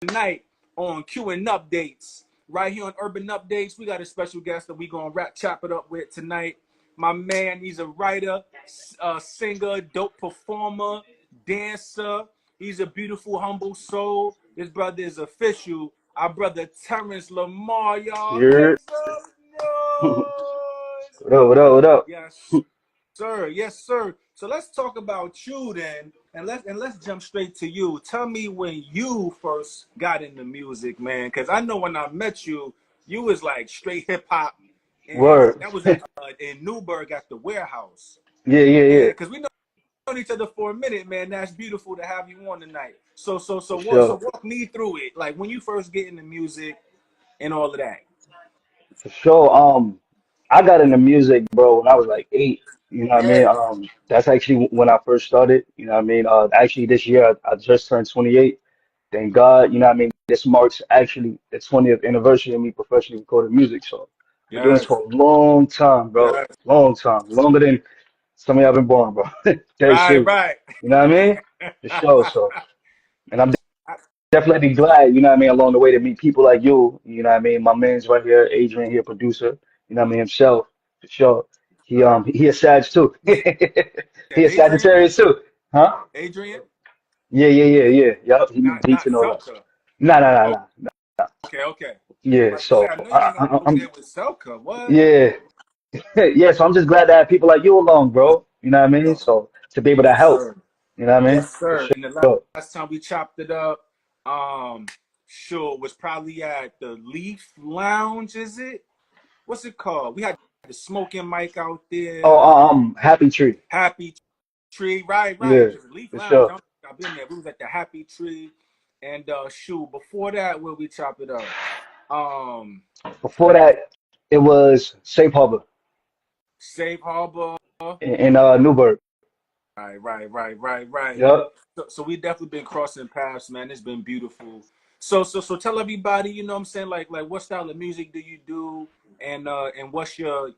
tonight on Q&Updates. Right here on Urban Updates, we got a special guest that we gonna chop it up with tonight. My man, he's a writer, singer, dope performer, dancer. He's a beautiful, humble soul. This brother is official. Our brother Terrance Lamar, y'all. Yeah. Make some noise. What up, what up, what up? Yes, sir. Yes, sir. So let's talk about you then, and let's jump straight to you. Tell me when you first got into music, man. Because I know when I met you, you was like straight hip hop, and Word. that was at in Newburgh at the warehouse. Yeah, yeah, And yeah. because we known each other for a minute, man. That's beautiful to have you on tonight. For So sure. walk me through it. Like when you first get into music and all of that. For sure. I got into music, bro, when I was like 8. You know what I Yeah. mean? That's actually when I first started. You know what I mean? Actually this year I just turned 28. Thank God. You know what I mean? This marks actually the 20th anniversary of me professionally recording music. So I've been doing this Yes. for a long time, bro. Yes. Long time. Longer than some of y'all been born, bro. Dead Right. serious. Right. You know what I mean? For sure. And I'm definitely glad, you know what I mean, along the way to meet people like you know what I mean? My man's right here, Adrian here, producer, you know what I mean, himself, for sure. He a Sag too. Yeah, He a Adrian. Sagittarius too. Huh? Adrian. Yeah, yeah, yeah, yeah. Yup, he be beats Not and all that. Selka. Nah, nah, nah, nah. Okay, okay. I'm Yeah, about to say, so I know you ain't over I'm there with Selka. What? yeah. Yeah, so I'm just glad to have people like you along, bro. You know what I mean? No. So to be able to Yes, help, sir. you know what I mean? Yes, For sir. And the sure. last time we chopped it up, um, sure, was probably at the Leaf Lounge, is it? What's it called? We had the smoking mic out Oh, there. Happy Tree. Happy Tree. Right, right. Yeah, Because Leaf for Lounge, sure. I don't think I've been there. We was at the Happy Tree. And shoot, before that, where we chop it up? Um, Before that, it was Safe Harbor Safe Harbor. in Newburgh. Right. Yep. So we definitely been crossing paths, man. It's been beautiful. So tell everybody, you know what I'm saying, like what style of music do you do, and what's your,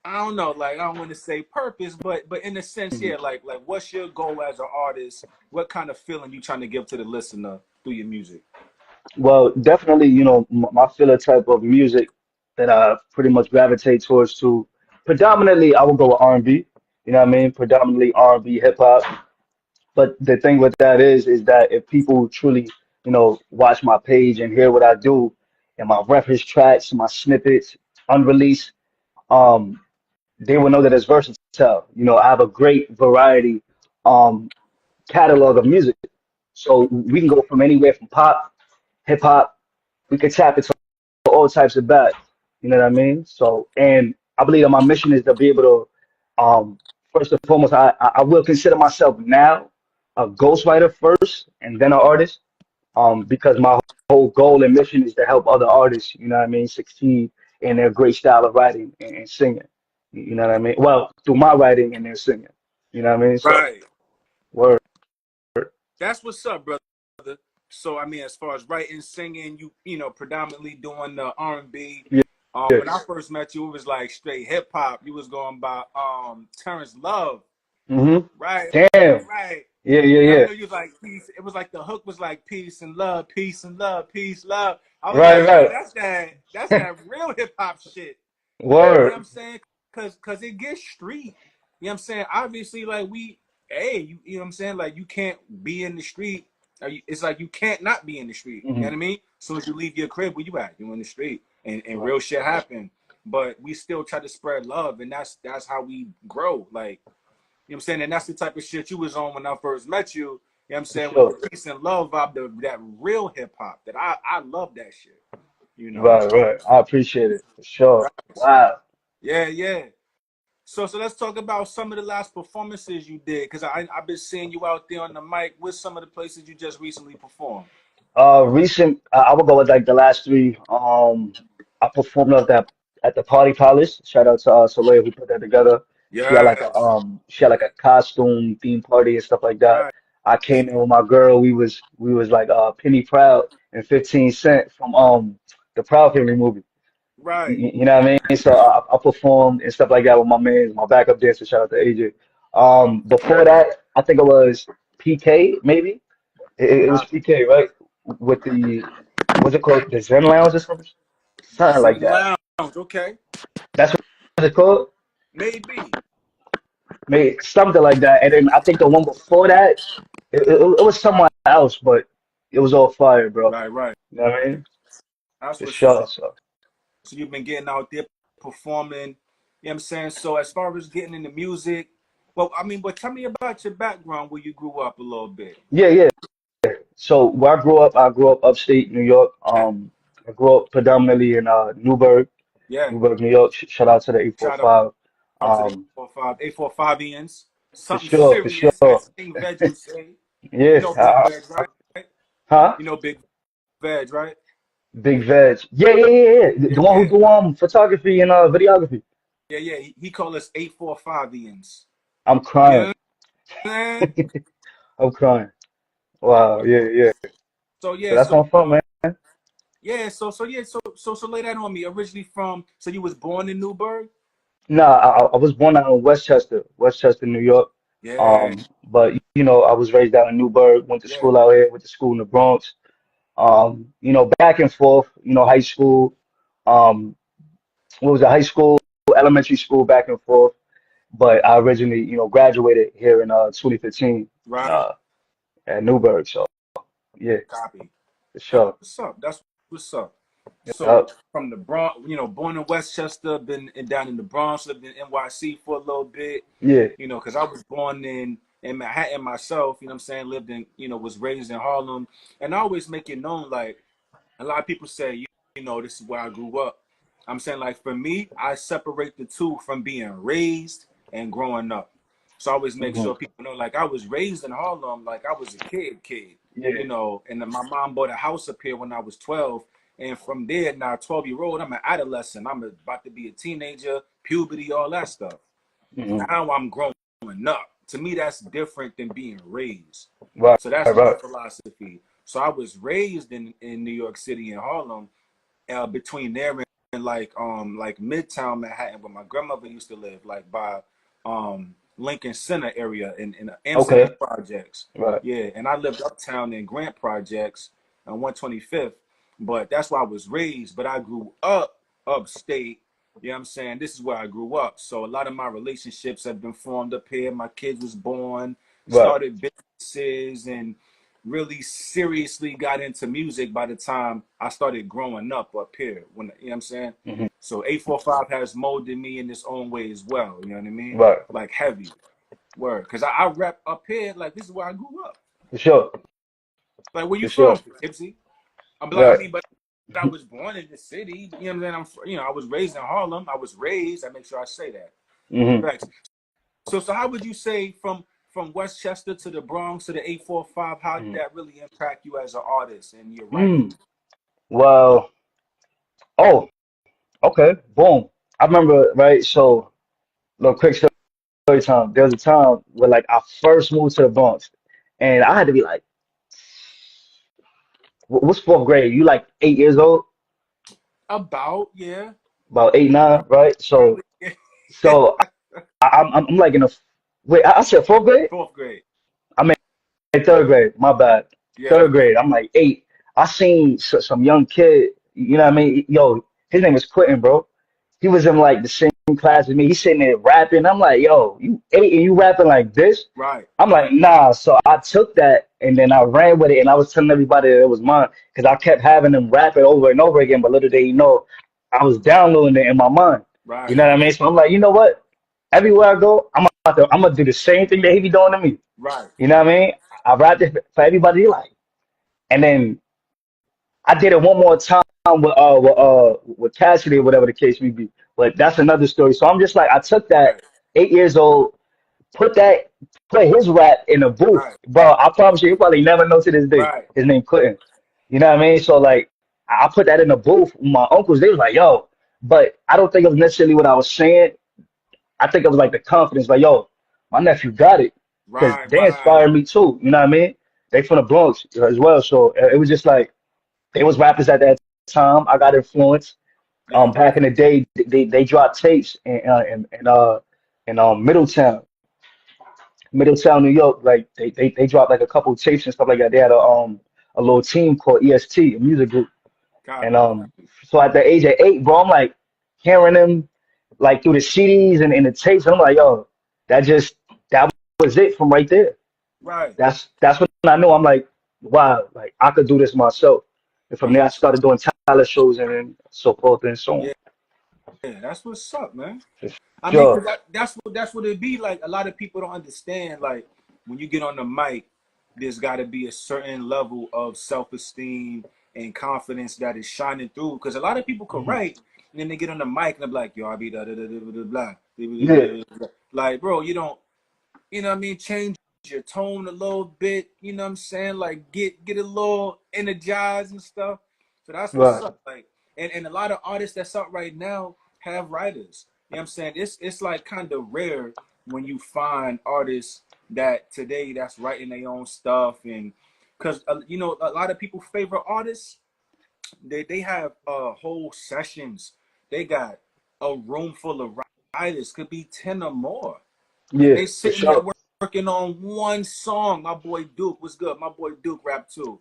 I don't know, like I don't want to say purpose, but in a sense, Mhm. yeah, like what's your goal as an artist? What kind of feeling you trying to give to the listener through your music? Well, definitely, my filler type of music that I pretty much gravitate towards to predominantly I would go with R&B. You know what I mean? Predominantly R&B, hip hop. But the thing with that is that if people truly, watch my page and hear what I do and my reference tracks, my snippets, unreleased, um, they will know that it's versatile. I have a great variety um catalog of music. So we can go from anywhere from pop, hip hop, we can tap into all types of bags. You know what I mean? So, and I believe that my mission is to be able to, first and foremost, I will consider myself now a ghostwriter first and then an artist, because my whole goal and mission is to help other artists, you know what I mean, succeed in their great style of writing and singing. You know what I mean? Well, through my writing and their singing. You know what I mean? So, Right. word. That's what's up, brother. So I mean, as far as writing, singing, you know predominantly doing the R&B. Yeah. When I first met you, it was like straight hip hop. You was going by Terrance Love, Mm-hmm. right? Damn. Right. Yeah, yeah, And I yeah. know you was like peace. It was like the hook was like peace and love, peace and love, peace, love. I was Right, like, yo, right. that's that real hip hop shit. You know what I'm Word. saying? Cause it gets street. You know what I'm saying? Obviously, like you know what I'm saying? Like you can't be in the street. It's like you can't not be in the street. You know what I Hmm. mean? As soon as you leave your crib, where you at? You in the street, and Right. real shit happen. But we still try to spread love, and that's how we grow. Like you know what I'm saying? And that's the type of shit you was on when I first met you. You know what I'm For saying? With the sure. peace and love vibe, that real hip hop. That I love that shit. You know. Right, right. I appreciate it. For sure. Right. Wow. Yeah. So let's talk about some of the last performances you did, because I've been seeing you out there on the mic with some of the places you just recently performed. I would go with like the last three. I performed at the Party Palace. Shout out to Soleil who put that together. Yes. She had like a costume theme party and stuff like that. Right. I came in with my girl. We was like Penny Proud and 15 Cent from the Proud Family movie. Right. You know what I mean? So I performed and stuff like that with my man, my backup dancer. Shout out to AJ. Before that, I think it was PK maybe. It was Copy. PK, right? With the what's it called? The Zen Lounge or something? Something like Zen that. Lounge. Okay. That's what it's called. Maybe. Maybe something like that. And then I think the one before that, it was someone else, but it was all fire, bro. Right, right. You know what I mean? That's For what's sure. up. So So you've been getting out there performing. You know what I'm saying? So as far as getting into music, well, I mean, but tell me about your background where you grew up a little bit. yeah, yeah. So where I grew up upstate New York. Yeah. I grew up predominantly in Yeah. Newburgh, New York. Shout out to the Shout out 845. to the Um, 845 Ians. for Something sure, for serious, sure. as King Veg would say. You Yeah. know Big Veg, right? Huh? You know Big Veg, right? Big Veg. Yeah, yeah, yeah, yeah. Yeah, The one who yeah. do photography and videography. Yeah, yeah. He called us 845 Ians. I'm You crying. know what I'm saying? I'm crying. Wow. Yeah, yeah. So So yeah, that's so my fun, man. yeah, so lay that on me. Originally from, so you was born in Newburgh? Nah, I was born out in Westchester, New York. Yeah, But I was raised out in Newburgh, went to yeah, school out here, went to school in the Bronx. Back and forth, high school, um, what was it, high school, elementary school, back and forth. But I originally, graduated here in 2015 right. at Newburgh. So yeah, Copy. for That's sure. what's up. That's what's up. So Yep. from the Bronx, born in Westchester, down in the Bronx, lived in NYC for a little bit. Yeah. Because I was born in Manhattan myself. You know what I'm saying? Lived in, was raised in Harlem, and I always make it known, like, a lot of people say, this is where I grew up. I'm saying, like, for me, I separate the two from being raised and growing up. So I always make Hmm. sure people know, like, I was raised in Harlem, like I was a kid, Yeah. and then my mom bought a house up here when I was 12. And from there, now 12-year-old, I'm an adolescent. I'm about to be a teenager, puberty, all that stuff. Hmm. Now I'm growing up. To me, that's different than being raised. Right. So that's my Right. philosophy. So I was raised in New York City in Harlem, between there and like Midtown Manhattan, where my grandmother used to live, like by Lincoln Center area in Amsterdam Okay. Projects. Right. Yeah, and I lived uptown in Grant Projects on 125th. But that's where I was raised. But I grew up upstate. You know what I'm saying? This is where I grew up. So a lot of my relationships have been formed up here. My kids was born, Right. started businesses, and really seriously got into music by the time I started growing up here. You know what I'm saying? Hmm. So 845 has molded me in its own way as well. You know what I mean? Right. Like heavy word. Cause I rap up here, like this is where I grew up. For sure. Like where you For sure. from, Tipsy? I'm like, I Right. mean, but I was born in the city. You know what I'm saying? I was raised in Harlem. I was raised. I make sure I say that. Hmm. Facts. So how would you say from Westchester to the Bronx to the 845? How did Hmm. that really impact you as an artist and your writing? Mm. Well, oh, okay. Boom. I remember, right? So, little quick story time. There was a time where, like, I first moved to the Bronx, and I had to be like, what's fourth grade? You like 8 years old? About, yeah, About eight, nine, right? So, probably. Yeah. so I'm like in a, wait, I said fourth grade? Fourth grade. I mean, third grade. My bad. Yeah. Third grade. I'm like eight. I seen some young kid. You know what I mean? Yo, his name was Quentin, bro. He was in like the same class as me. He's sitting there rapping. I'm like, yo, you eight and you rapping like this? Right. I'm like, nah. So I took that and then I ran with it and I was telling everybody that it was mine because I kept having them rap it over and over again. But little did you know, I was downloading it in my mind. You Right. know what I mean? So I'm like, you know what? Everywhere I go, I'm gonna do the same thing that he be doing to me. Right. You know what I mean? I rapped it for everybody like, and then I did it one more time with Cassidy or whatever the case may be. But that's another story. So I'm just like, I took that Right. 8 years old, put that, put his rap in a booth, Right. bro. I promise you, you probably never know to this day. Right. His name Clinton. You know what I mean? So like, I put that in a booth. My uncles, they was like, yo, but I don't think it was necessarily what I was saying. I think it was like the confidence, like, yo, my nephew got it. Because Right. they Right. inspired me too. You know what I mean? They from the Bronx as well. So it was just like, they was rappers at that time. I got influenced. Yeah. Back in the day, they dropped tapes in Middletown. Middletown, New York. Like they dropped like a couple tapes and stuff like that. They had a little team called EST, a music group. And Copy. so at the age of 8, bro, I'm like hearing them like through the CDs and the tapes. And I'm like, yo, that was it from right there. Right. That's when I know. I'm like, wow, like I could do this myself. And from there I started doing talent shows and so forth and so on. Yeah. Yeah. That's what's up, man. For I mean, cause sure. that's what it be like. A lot of people don't understand. Like when you get on the mic, there's got to be a certain level of self-esteem and confidence that is shining through. Because a lot of people could Mhm. write, and then they get on the mic and they're like, "Yo, I be da da da da da blah." Yeah, Like, bro, you don't. You know what I mean? Change your tone a little bit. You know what I'm saying? Like get a little energized and stuff. So that's what's right. up. Like and a lot of artists that's up right now have writers. You know what I'm saying? It's like kind of rare when you find artists that today that's writing their own stuff and because you know a lot of people favorite artists they have whole sessions. They got a room full of writers, could be 10 or more, and Yeah, they for sitting there sure. working on one song. My boy Duke was good. My boy Duke rap too.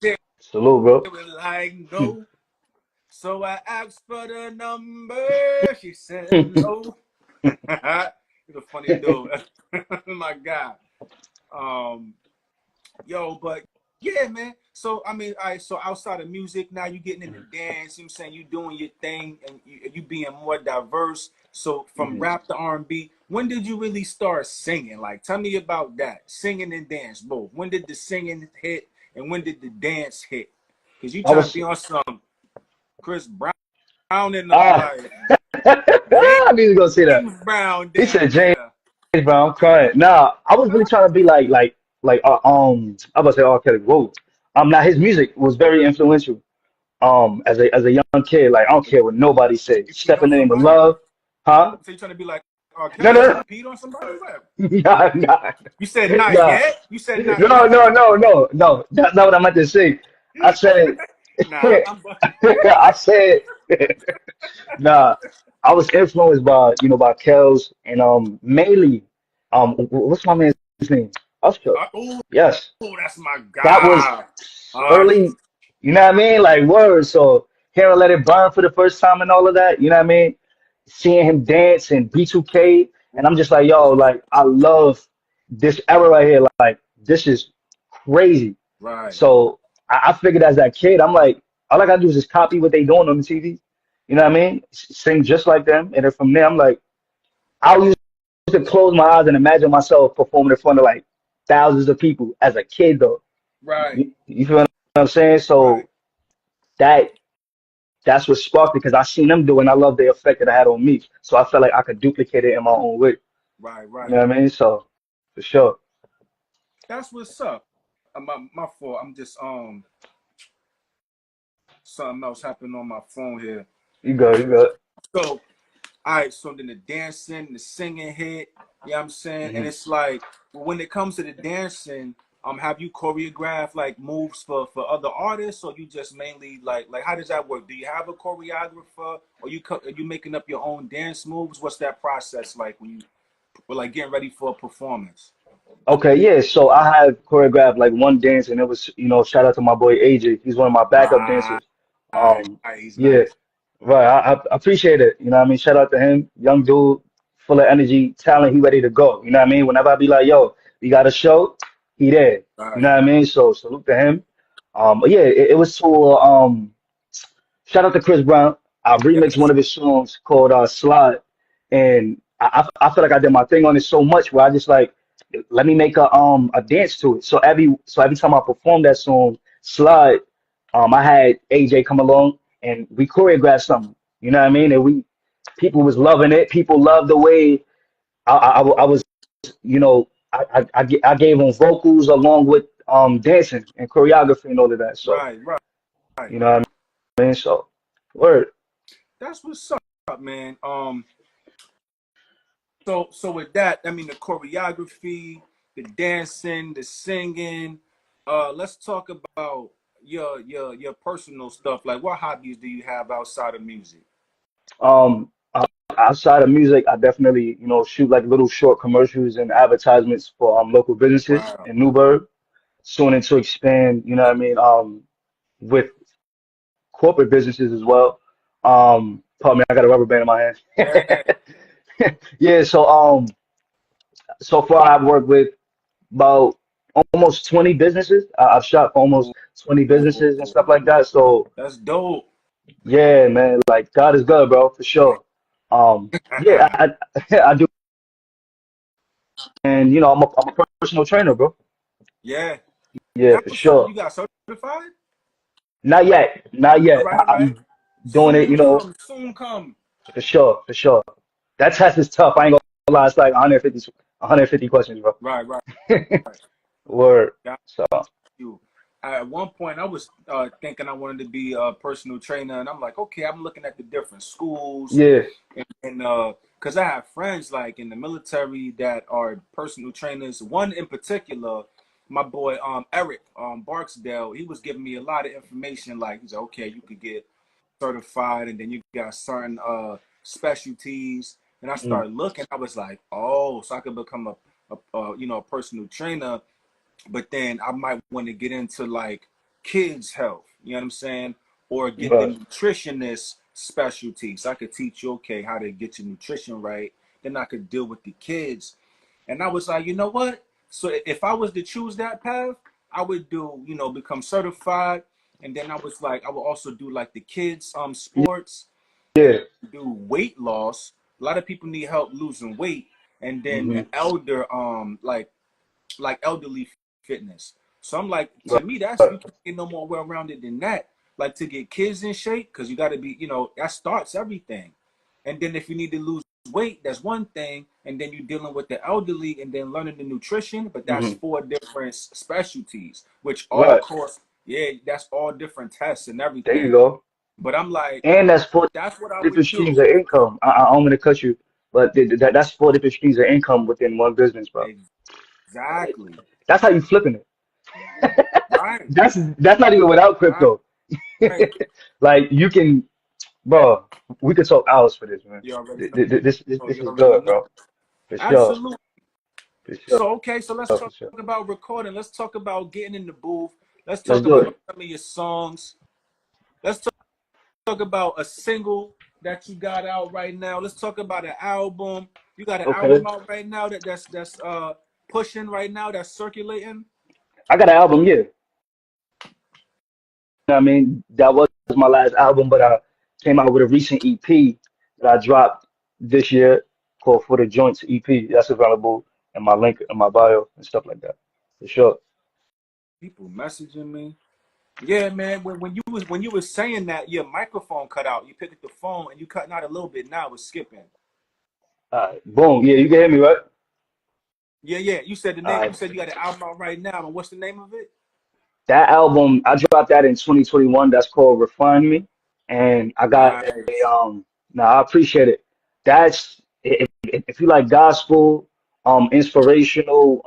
They Salute, bro. were like, no. So I asked for the number. She said no. He's a funny dude. My God. Um, Yo, but yeah, man. So I mean, all right. So outside of music, now you getting into dance. You know what I'm saying, you doing your thing, and you being more diverse. So from Mhm. rap to R&B, when did you really start singing? Like, tell me about that. Singing and dance both. When did the singing hit, and when did the dance hit? Cause you I trying to was be on some Chris Brown in them, ah like I need to go see that. James Brown He said down James there. Brown crying. Nah, I was really trying to be like I was about to say R. Kelly. Whoa. Now his music was very influential. As a young kid, like I don't care what nobody says. You peed Step on in the name of somebody? love, huh? So you trying to be like R. No, Kelly? no, You peed on somebody? What? no, nah, nah, You said not nah. yet. You said not No, yet. no, no, no, no. That's not what I meant to say. I said, Nah, I'm. I said, nah. I was influenced by, by Kells and mainly, what's my man's name? Usher. Oh, Yes, that's my that was guy. early. You know what I mean? Like words. So hearing Let It Burn for the first time and all of that. You know what I mean? Seeing him dance and B2K, and I'm just like, yo, like I love this era right here. Like this is crazy. Right, So I figured as that kid, I'm like, all I gotta do is just copy what they doing on the TV. You know what I mean? Sing just like them, and then from there, I'm like, I used to close my eyes and imagine myself performing in front of like thousands of people as a kid, though. right, You feel what I'm saying? right, So that that's what sparked it because I seen them do it and I love the effect that it had on me. So I felt like I could duplicate it in my own way. right, You know right. what I mean? So for sure. That's what's up. My fault. I'm just something else happened on my phone here. You go. So all right, so then the dancing, the singing hit, you know what I'm saying? And Mhm. it's like when it comes to the dancing, have you choreographed like moves for other artists, or you just mainly like how does that work? Do you have a choreographer, or are you making up your own dance moves? What's that process like when you were like getting ready for a performance? Okay, yeah. So I have choreographed like one dance and it was, shout out to my boy AJ. He's one of my backup Right, dancers. Um, right, he's yeah, nice. right. I appreciate it. You know what I mean? Shout out to him. Young dude, full of energy, talent, he ready to go. You know what I mean? Whenever I be like, yo, we got a show, he there. You know Right, what I mean? So salute to him. But yeah, it was to shout out to Chris Brown. I remixed yes, one of his songs called Slide. And I feel like I did my thing on it so much where I just like let me make a dance to it. So every time I performed that song, Slide, I had AJ come along and we choreographed something. You know what I mean? And people was loving it. People loved the way I was, I gave them vocals along with dancing and choreography and all of that. So, right, right, right. you know what I mean? So, word. That's what's up, man. So with that, I mean the choreography, the dancing, the singing. Let's talk about your personal stuff. Like what hobbies do you have outside of music? Um, outside of music, I definitely, shoot like little short commercials and advertisements for local businesses Wow. in Newburgh. Soon to expand, you know what I mean, with corporate businesses as well. Pardon me, I got a rubber band in my Yeah. hand. Yeah, so far I've worked with about almost 20 businesses. I've shot for almost Ooh, 20 businesses and stuff like that. So that's dope. yeah, man, like God is good, bro, for sure. Yeah, I do, and I'm a personal trainer, bro. Yeah. Yeah, for sure. You got certified? Not yet, not All yet. right, all right. I'm doing it, Soon come, soon come. for sure, for sure. That test is tough. I ain't gonna lie. It's like 150 questions, bro. Right, right, right. Word. Got So you. At one point, I was thinking I wanted to be a personal trainer, and I'm like, okay, I'm looking at the different schools, yeah, and because I have friends like in the military that are personal trainers. One in particular, my boy Eric Barksdale, he was giving me a lot of information. Like he's like, okay, you could get certified, and then you got certain specialties. And I mm, started looking. I was like, oh, so I could become a personal trainer, but then I might want to get into like kids health, you know what I'm saying? Or get the right. nutritionist specialty. So I could teach you, okay, how to get your nutrition right. Then I could deal with the kids. And I was like, you know what? So if I was to choose that path, I would do, become certified. And then I was like, I would also do like the kids sports and Yeah. do weight loss. A lot of people need help losing weight. And then Hmm. elder like elderly fitness. So I'm like, to Right. me, that's you can't get no more well rounded than that. Like to get kids in shape, because you got to be, that starts everything. And then if you need to lose weight, that's one thing. And then you're dealing with the elderly and then learning the nutrition, but that's Hmm. four different specialties, which all Right. cost, yeah, that's all different tests and There you everything. go. But I'm like, And that's four that's what I different would streams do. of income. I don't want to cut you, but that's four different streams of income within one business, bro. Exactly. That's how you flipping it. Right. That's not even without Right. crypto. Like you can, bro. We could talk hours for this, man. You already know. This You is already good, know. bro. For sure. Absolutely. For sure. So okay, so let's For talk sure. about recording. Let's talk about getting in the booth. Let's Let's talk do about it. some of your songs. Let's talk about a single that you got out right now. Let's talk about an album. You got an album Okay. out right now that's pushing right now, that's circulating. I got an album, yeah. I mean, that was my last album, but I came out with a recent EP that I dropped this year called For the Joints EP. That's available in my link in my bio and stuff like that. For sure. People messaging me. Yeah, man. When you was saying that, your microphone cut out. You picked up the phone and you cutting out a little bit now. It's skipping. All right. Boom. Yeah, you can hear me, right? Yeah, yeah. You said the All name. You right. said you got an album out right now. And what's the name of it? That album, I dropped that in 2021. That's called Refine Me. And I got a, Nice. now I appreciate it. That's, if you like gospel, inspirational,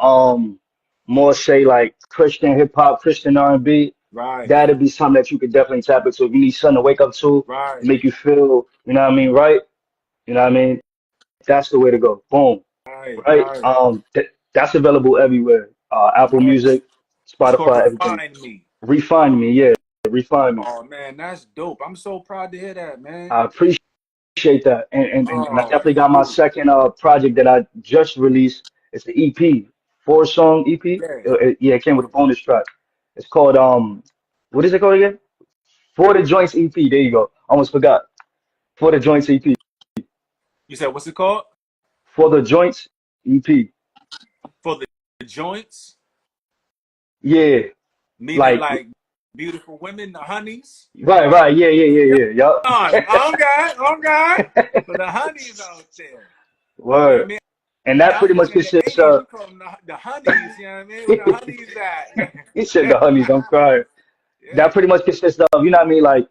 more say like Christian hip hop, Christian R&B, Right. that'd be something that you could definitely tap into. If you need something to wake up to, Right. make you feel, you know what I mean, right? You know what I mean? That's the way to go. Boom. Right. Right? Right. That's available everywhere. Apple Nice. Music, It's called Spotify, everything. Refine Me. Refine Me, yeah. Refine Me. Oh man, that's dope. I'm so proud to hear that, man. I appreciate that. And I Oh, definitely got my dude. second project that I just released. It's the EP, four-song EP. Yeah. Yeah, it came with a bonus track. It's called what is it called again? For the Joints EP. There you go. Almost forgot. For the Joints EP. You said what's it called? For the Joints EP. For the joints, Yeah. meaning Like like beautiful women, the honeys. right. Come on God, on God. For the honeys out there. You know what I Word. mean? And that pretty Back much in the consists 80s, of we call them the honeys. You know what I mean? Where the honeys he said at? the honeys, I'm crying. Yeah. That pretty much consists of, you know what I mean, like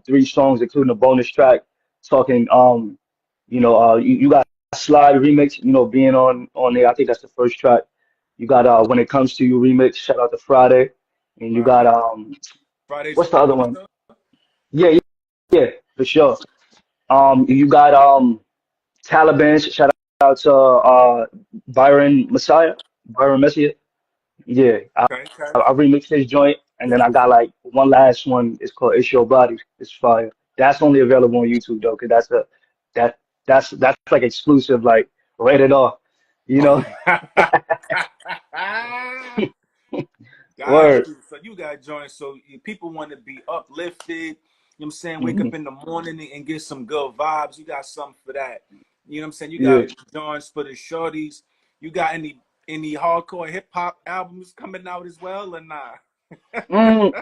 three songs including a bonus track, talking you got Slide remix, being on there. I think that's the first track. You got When It Comes to You remix, shout out to Friday. And you got Right. Friday's what's the other one? pizza. Yeah, yeah, for sure. You got Taliban. Shout out to Byron Messiah, Byron Messiah. Yeah, Okay, okay. I remixed his joint, and then I got like one last one. It's called "It's Your Body." It's fire. That's only available on YouTube though, cause that that's like exclusive, like rated R. You know, Got word. you. So you got joints. So people want to be uplifted. You know what I'm saying? Wake Hmm. up in the morning and get some good vibes. You got something for that. You know what I'm saying? You got Yeah. joints for the shorties. You got any hardcore hip hop albums coming out as well or not? Mm,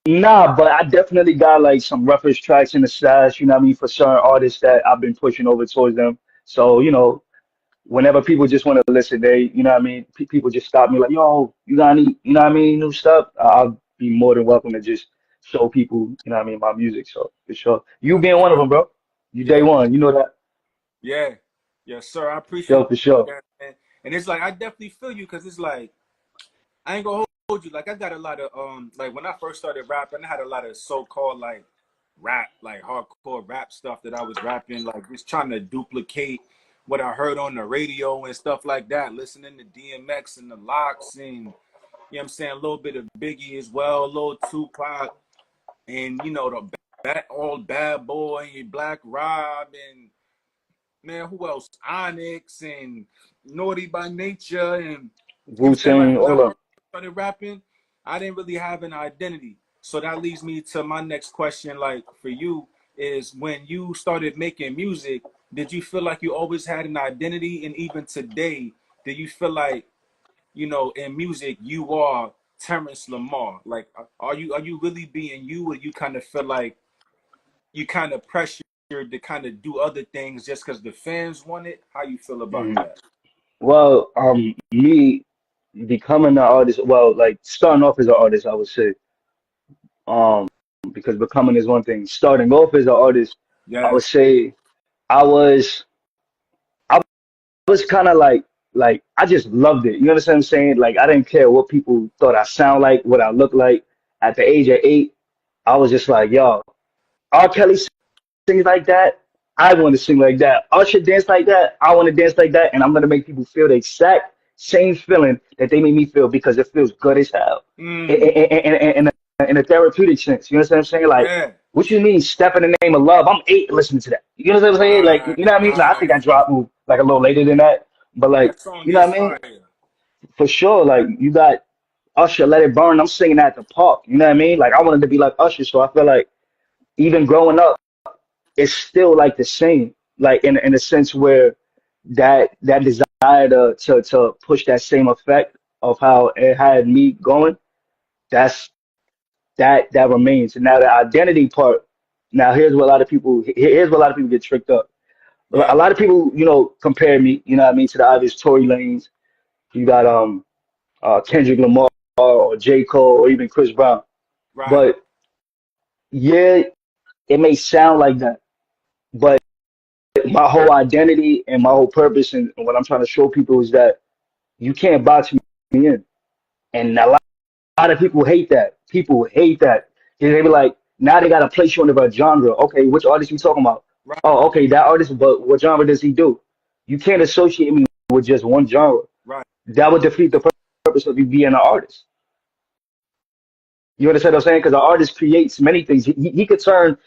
nah, but I definitely got like some reference tracks in the stash. You know what I mean? For certain artists that I've been pushing over towards them. So whenever people just want to listen, you know what I mean? People just stop me like, yo, you got any, you know what I mean, new stuff? I'll be more than welcome to just show people, you know what I mean, my music. So for sure. You being one of them, bro. You day Yeah. one, you know that. Yeah. Yes, sir. I For sure, appreciate for sure. that, man. And it's like I definitely feel you because it's like I ain't gonna hold you. Like I got a lot of like when I first started rapping, I had a lot of so-called like rap, like hardcore rap stuff that I was rapping, like just trying to duplicate what I heard on the radio and stuff like that, listening to DMX and the Locks and you know what I'm saying, a little bit of Biggie as well, a little Tupac and the old Bad Boy and Black Rob and man, who else? Onyx and Naughty by Nature and you know what I'm saying? Like Wu-Tang, when I all of first started rapping, I didn't really have an identity. So that leads me to my next question, like for you, is when you started making music, did you feel like you always had an identity? And even today, do you feel like, in music you are Terrance Lamar? Like are you really being you, or you kind of feel like you kind of pressured to kind of do other things just because the fans want it? How you feel about them. that? Well, me becoming an artist, well, like starting off as an artist, I would say, um, because becoming is one thing. Starting off as an artist, I Yeah. would say I was, I was kind of like I just loved it. You understand what I'm saying? Like I didn't care what people thought I sound like, what I look like. At the age of 8, I was just like, yo, R. Kelly sings like that. I want to sing like that. Usher dance like that. I want to dance like that. And I'm gonna make people feel the exact same feeling that they made me feel because it feels good as hell. Mm. In a therapeutic sense. You know what I'm saying? Like, Yeah. what you mean, step in the name of love? I'm 8 listening to that. You know what I'm saying? Like, you Right. know what I mean? Now, I think I Right. dropped like a little later than that. But like, That song you know is what I mean? fire. For sure. Like, you got Usher, Let It Burn. I'm singing at the park. You know what I mean? Like, I wanted to be like Usher. So I feel like even growing up, it's still like the same, like in a sense where that desire to push that same effect of how it had me going, that's that remains. And now the identity part, now here's where a lot of people get tricked up. A Yeah. lot of people, compare me, you know what I mean, to the obvious Tory Lanez. You got Kendrick Lamar or J. Cole or even Chris Brown. Right. But yeah, it may sound like that. But my whole identity and my whole purpose and what I'm trying to show people is that you can't box me in. And a lot of people hate that. People hate that. They be like, now they got to place you under a genre. Okay, which artist you talking about? Oh, Right. okay, that artist, but what genre does he do? You can't associate me with just one genre. Right. That would defeat the purpose of you being an artist. You understand what I'm saying? Because an artist creates many things. He could turn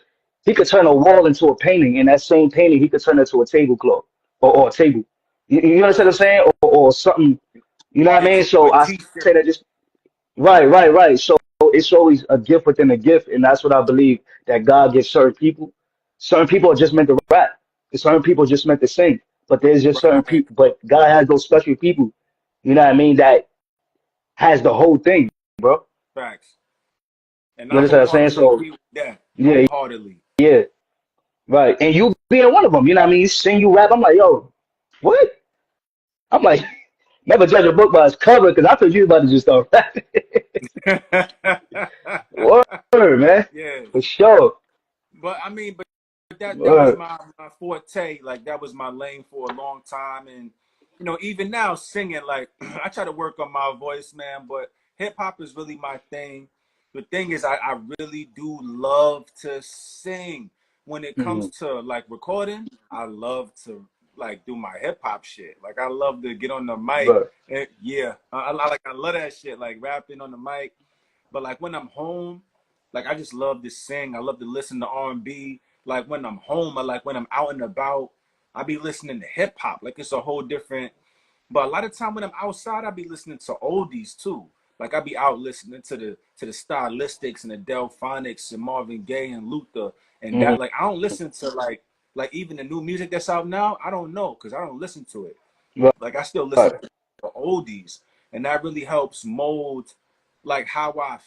a wall into a painting, and that same painting he could turn into a tablecloth or a table. You understand what I'm saying? Or something. You know what I Get mean? you a So I say t-shirt. that just right, right, right. So it's always a gift within a gift, and that's what I believe that God gives certain people. Certain people are just meant to rap, and certain people are just meant to sing. But there's just certain Right. people. But God has those special people. You know what I mean? That has the whole thing, bro. Facts. And You I understand what I'm saying? wholeheartedly So agree with that. yeah, Wholeheartedly. yeah, right. And you being one of them, you know what I mean? You sing, you rap. I'm like, yo, what? I'm like, never judge a book by its cover because I thought you was about to just start rapping. Word, man. Yeah. For sure. But I mean, but that was Word. my forte. Like that was my lane for a long time, and even now singing, like I try to work on my voice, man. But hip hop is really my thing. The thing is, I really do love to sing. When it comes Mhm. to like recording, I love to like do my hip hop shit. Like I love to get on the mic. Right. And yeah, I love that shit. Like rapping on the mic. But like when I'm home, like I just love to sing. I love to listen to R&B. Like when I'm home, or like when I'm out and about, I be listening to hip hop. Like it's a whole different. But a lot of time when I'm outside, I be listening to oldies too. Like I be out listening to the Stylistics and the Delphonics and Marvin Gaye and Luther and Hmm. that. Like I don't listen to like even the new music that's out now. I don't know because I don't listen to it. Like I still listen Right. to the oldies, and that really helps mold like how I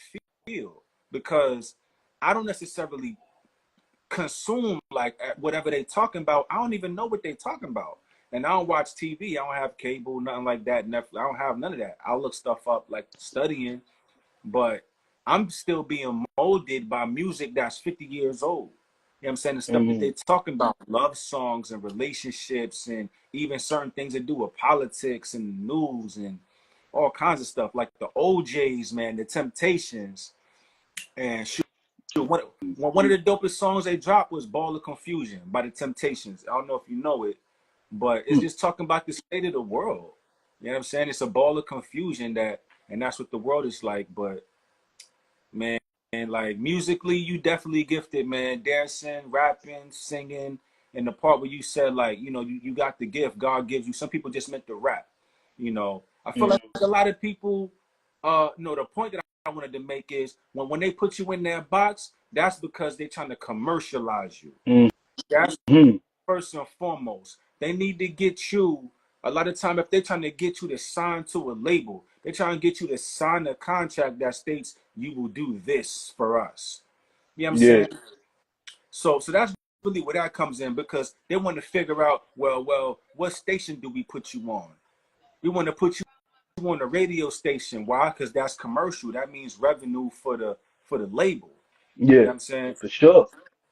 feel because I don't necessarily consume like whatever they talking about. I don't even know what they talking about. And I don't watch TV. I don't have cable, nothing like that. Netflix. I don't have none of that. I look stuff up like studying, but I'm still being molded by music that's 50 years old. You know what I'm saying? The stuff that they Hmm. talking about, love songs and relationships and even certain things that do with politics and news and all kinds of stuff. Like the OJs, man, the Temptations. And shoot, one of the dopest songs they dropped was Ball of Confusion by the Temptations. I don't know if you know it, but it's just talking about the state of the world. You know what I'm saying? It's a ball of confusion and that's what the world is like. But man, like musically, you definitely gifted, man. Dancing, rapping, singing, and the part where you said like, you got the gift God gives you. Some people just meant to rap. I feel like Hmm. a lot of people, no, the point that I wanted to make is when they put you in that box, that's because they're trying to commercialize you. That's Hmm. first and foremost. They need to get you. A lot of time, if they're trying to get you to sign to a label, they're trying to get you to sign a contract that states you will do this for us. You know what I'm Yeah. saying? So that's really where that comes in because they want to figure out, well, what station do we put you on? We want to put you on the radio station. Why? Because that's commercial. That means revenue for the label. You Yeah. know what I'm saying? For sure.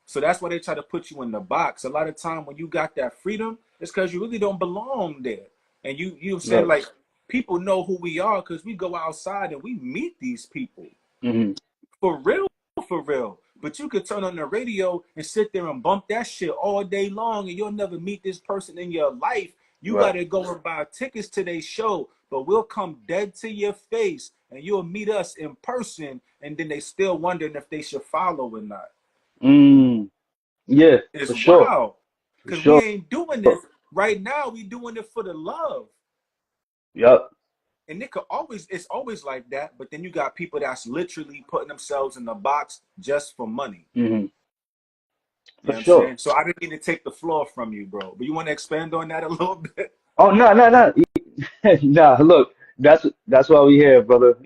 So that's why they try to put you in the box. A lot of time when you got that freedom, it's because you really don't belong there. And you know what I'm saying? Right. Like people know who we are because we go outside and we meet these people. Hmm. For real, for real. But you could turn on the radio and sit there and bump that shit all day long and you'll never meet this person in your life. You Right. gotta go and buy tickets to their show, but we'll come dead to your face and you'll meet us in person, and then they still wondering if they should follow or not. Mm. Yeah. It's For sure. wild. For Cause we sure. ain't doing this right now. We doing it for the love. Yep. And it's always like that, but then you got people that's literally putting themselves in the box just for money. Hmm. You For know what I'm sure. saying? So I didn't mean to take the floor from you, bro. But you want to expand on that a little bit? Oh, no, no, no. Nah, look, that's why we here, brother.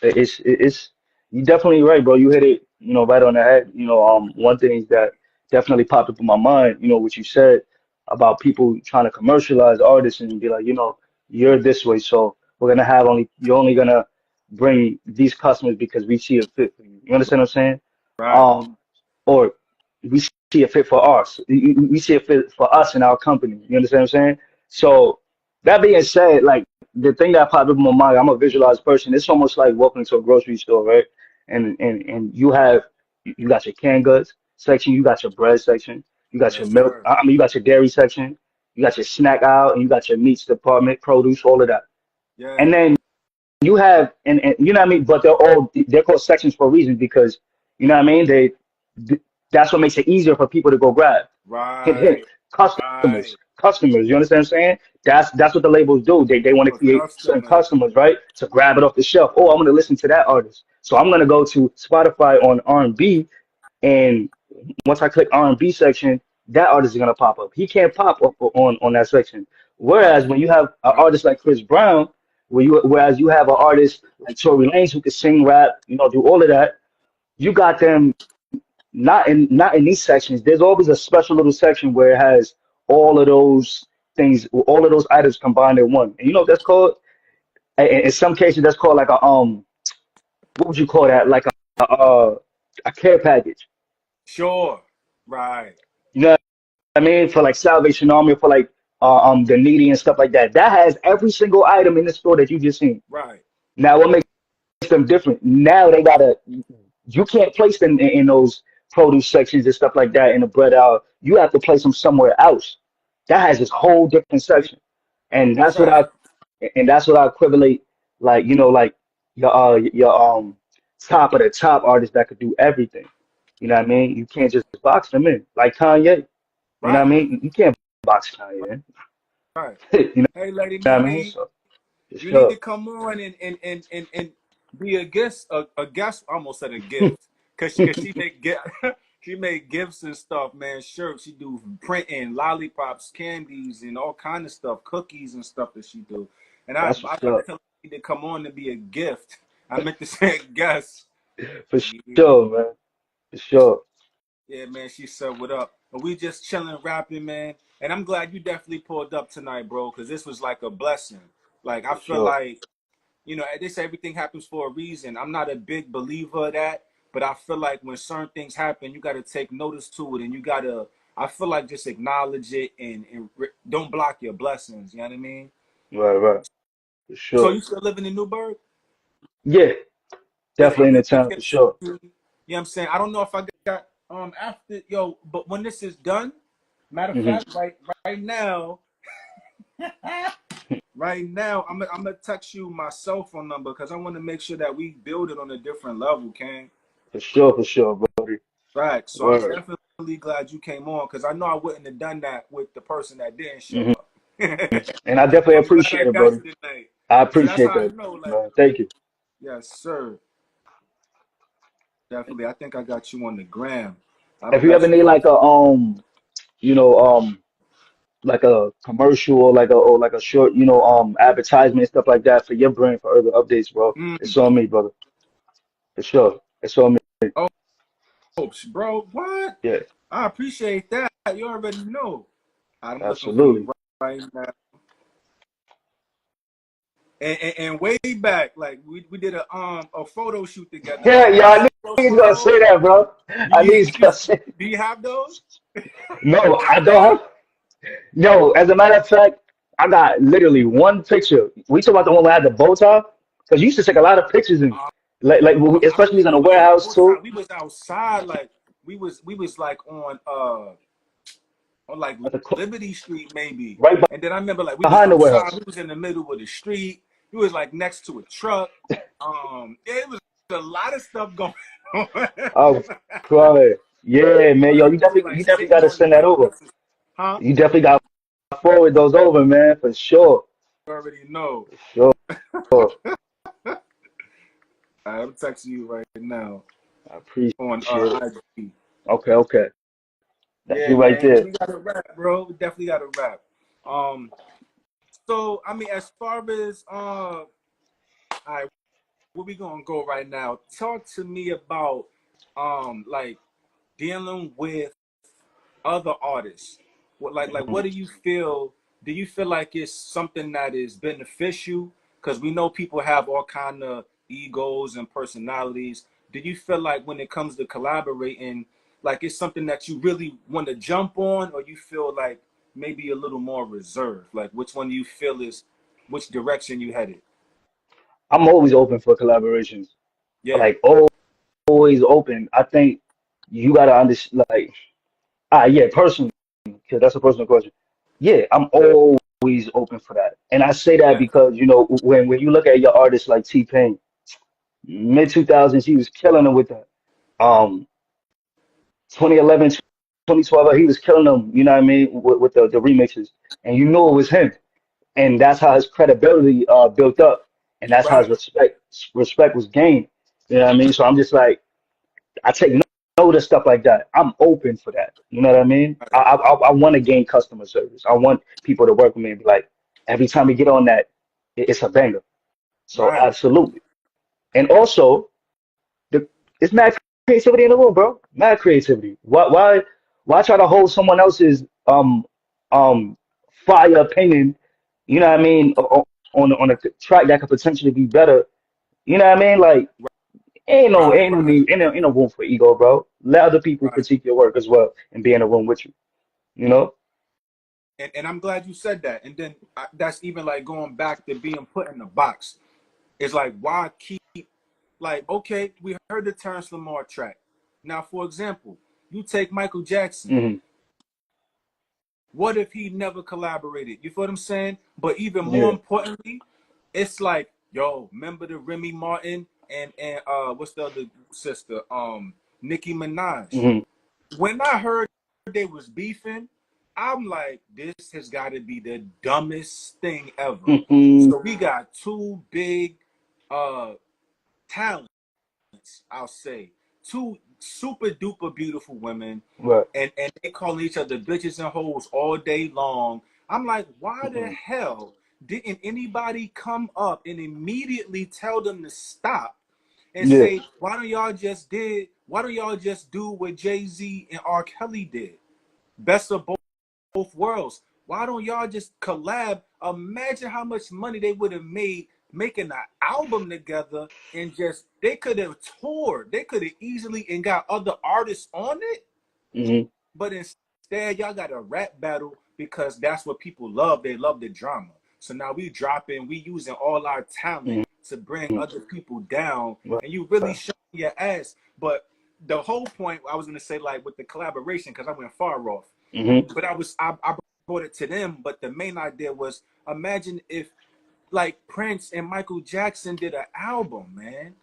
It's you definitely right, bro. You hit it, right on the head. One thing that definitely popped up in my mind, what you said about people trying to commercialize artists and be like, you're this way, so you're only gonna bring these customers because we see a fit for you. You understand what I'm saying? Right, Um, or we see a fit for us. We see a fit for us and our company. You understand what I'm saying? So that being said, like the thing that popped up in my mind, I'm a visualized person. It's almost like walking into a grocery store, right? And you got your canned goods section, you got your bread section, you got your yes, milk. sir. I mean, you got your dairy section, you got your snack aisle, and you got your meats department, produce, all of that. Yeah, And then you have and you know what I mean, but they're called sections for a reason because you know what I mean. That's what makes it easier for people to go grab. Hint, hint. right, right. Customers. You understand what I'm saying? That's what the labels do. They want to For create certain customers. customers, right? To grab it off the shelf. Oh, I'm going to listen to that artist. So I'm going to go to Spotify on R&B, and once I click R&B section, that artist is going to pop up. He can't pop up on that section. Right, Whereas when you have an right. artist like Chris Brown, whereas you have an artist like Tory Lanez who can sing, rap, do all of that, you got them not in these sections. There's always a special little section where it has all of those things, all of those items combined in one. And you know what that's called? In some cases, that's called like what would you call that? Like a care package. Sure. Right, You know what I mean? For like Salvation Army, for like the needy and stuff like that. That has every single item in the store that you just seen. right. Now, what makes them different? Now they gotta. You can't place them in those produce sections and stuff like that in the bread aisle. You have to place them somewhere else. that has this whole different section, and Fact. that's what I equivalent, like, like your top of the top artists that could do everything. You know what I mean? You can't just box them in like Kanye. You know what I Right. mean? You can't box Kanye in. Right. You know Hey, Lady what I mean? Nene, So for you need sure, to come on and be a guest. A guest. I almost said a gift, cause she make she make gifts and stuff, man. Shirts. She do printing, lollipops, candies, and all kind of stuff, cookies and stuff that she do. And that's I what's gotta up. tell her she need to come on and be a gift. I meant to say a guest. For Yeah. sure, man. For sure. Yeah, man, she said, "What up?" And we just chilling, rapping, man. And I'm glad you definitely pulled up tonight, bro, because this was like a blessing. Like I For feel sure. like, they say everything happens for a reason. I'm not a big believer of that, but I feel like when certain things happen, you got to take notice to it, and you got to. I feel like just acknowledge it and don't block your blessings. You know what I mean? Right, right. For So sure. you still living in Newburgh? Yeah, Because definitely I'm in the gonna town get for to sure. you. You know what I'm saying? I don't know if I got after but when this is done, matter of Hmm. fact, right now, right now, I'm gonna text you my cell phone number because I want to make sure that we build it on a different level, King. For sure, buddy. Right. So I'm Word. definitely glad you came on because I know I wouldn't have done that with the person that didn't show Hmm. up. And I definitely So I'm glad I appreciate it, got brother. you tonight. I So that's appreciate how I that, know, like, man. Thank you. yes, sir. Definitely. I think I got you on the gram. I If don't you ever got you need on. like a you know, like a commercial or like a short, advertisement stuff like that for your brand for urban updates, bro, Mm. it's on me, brother. For sure. It's on me. Oh, bro, what? Yeah, I appreciate that. You already know. I'm looking for you absolutely. right now. And way back, like we did a photo shoot together. Yeah, Remember yeah, my I knew studio he was gonna say photos? that, bro. I knew he was You gonna say. do you have those? No, I don't have. No, as a matter of fact, I got literally one picture. We talk about the one where I had the bow tie, because you used to take a lot of pictures in, I don't especially in think a it was a warehouse bow tie. too, We was outside, like we was like on like at the, Liberty Street maybe. right And then I remember like we was behind the outside. warehouse. We was in the middle of the street. We was like next to a truck. Yeah, it was a lot of stuff going on. Oh, crying. Yeah, man, yo, We was like you definitely sitting got to on send that over. benches. Huh? You definitely got to forward those over, man, for sure, You already know. for sure. I'm texting you right now I on appreciate it. IG. Okay, okay, that's Yeah, you right man. there. We got to rap, bro. We definitely got to rap. Um, so I mean, as far as all right, where we gonna go right now? Talk to me about like dealing with other artists. Like what Mhm. do you feel? Do you feel like it's something that is beneficial? Because we know people have all kind of egos and personalities. Do you feel like when it comes to collaborating, like it's something that you really want to jump on, or you feel like maybe a little more reserved? Like which one do you feel is which direction you headed? I'm always open for collaborations. Yeah, Like always open. I think you gotta understand. Like, yeah, personally, because that's a personal question. Yeah, I'm always open for that, and I say that yeah, because when you look at your artists like T-Pain, mid 2000s, he was killing them with that. 2011, 2012, he was killing them. You know what I mean, with the remixes, and you know it was him, and that's how his credibility built up, and that's how his right, respect was gained. You know what I mean? So I'm just like, I take note of stuff like that. I'm open for that. You know what I mean? right, I want to gain customer service. I want people to work with me and be like, every time we get on that, it's a banger. So right, absolutely. And also, the it's mad creativity in the room, bro. Mad creativity. Why try to hold someone else's um fire opinion? You know what I mean? On a track that could potentially be better. You know what I mean? Like, right, ain't no right, need, ain't no room for ego, bro. Let other people right. critique your work as well and be in a room with you. You know? And I'm glad you said that. And then that's even like going back to being put in the box. It's like why keep like okay, we heard the Terrance Lamar track. Now, for example, you take Michael Jackson. Hmm. What if he never collaborated? You feel what I'm saying? But even more Yeah. importantly, it's like, yo, remember the Remy Martin and what's the other sister? Nicki Minaj. Hmm. When I heard they was beefing, I'm like, this has got to be the dumbest thing ever. Hmm. So we got two big uh talents, I'll say. Two super duper beautiful women, Right. and they calling each other bitches and hoes all day long. I'm like, why the Hmm. hell didn't anybody come up and immediately tell them to stop and Yeah. say, why don't y'all just do what Jay-Z and R. Kelly did? Best of both worlds. Why don't y'all just collab? Imagine how much money they would have made making an album together, and just they could have toured. They could have easily and got other artists on it, Hmm. but instead y'all got a rap battle because that's what people love. They love the drama. So now we dropping, we using all our talent Hmm. to bring other people down, Right. and you really showing your ass. But the whole point I was gonna say, like with the collaboration, because I went far off, Hmm. but I brought it to them. But the main idea was, imagine if like Prince and Michael Jackson did an album, man.